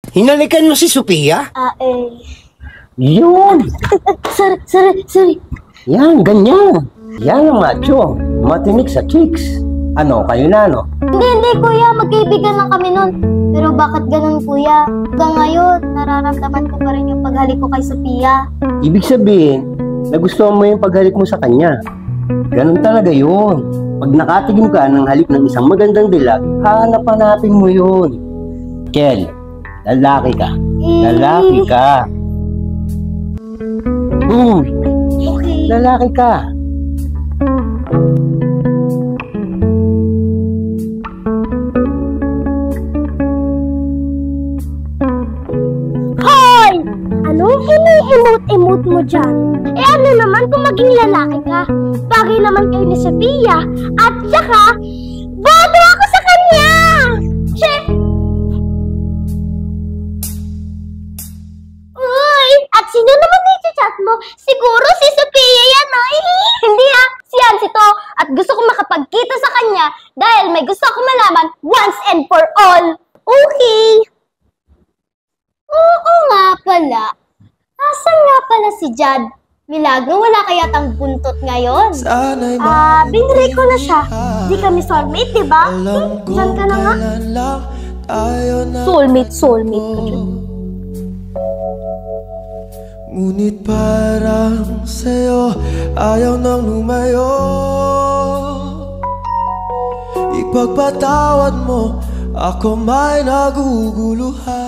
Hinalikan mo si Sophia? Yun! Sorry. Yan, ganyan. Yan ang macho. Matinik sa chicks. Ano, kayo na, no? Hindi, kuya. Magkaibigan lang kami nun. Pero bakit ganun, kuya? Hanggang ngayon, nararamdaman ko pa rin yung paghalik ko kay Sophia. Ibig sabihin, nagustuhan mo yung paghalik mo sa kanya. Ganun talaga yun. Pag nakatigim ka ng halik ng isang magandang dilag, hanap-hanapin mo yun. Kel, lalaki ka. Lalaki ka. Okay. Lalaki ka. Hoy! Anong ini-emote-emote mo dyan? Ano naman kung maging lalaki ka? Bagay naman kayo ni Sophia. At saka, boto ako sa kanya! Chef! Uy! At sino naman i-chat mo? Siguro si Sophia yan, no? Hindi si Ansito. At gusto ko makapagkita sa kanya dahil may gusto ko malaman once and for all. Okay. Oo nga pala. Asan nga pala si Jad? Milagro, wala kaya tang buntot ngayon? Binrate ko na siya. Di kami soulmate, diba? Diyan ka na nga. Soulmate ka dyan. Ngunit parang sa'yo ayaw nang lumayo. Ipagpatawad mo, ako may naguguluhan.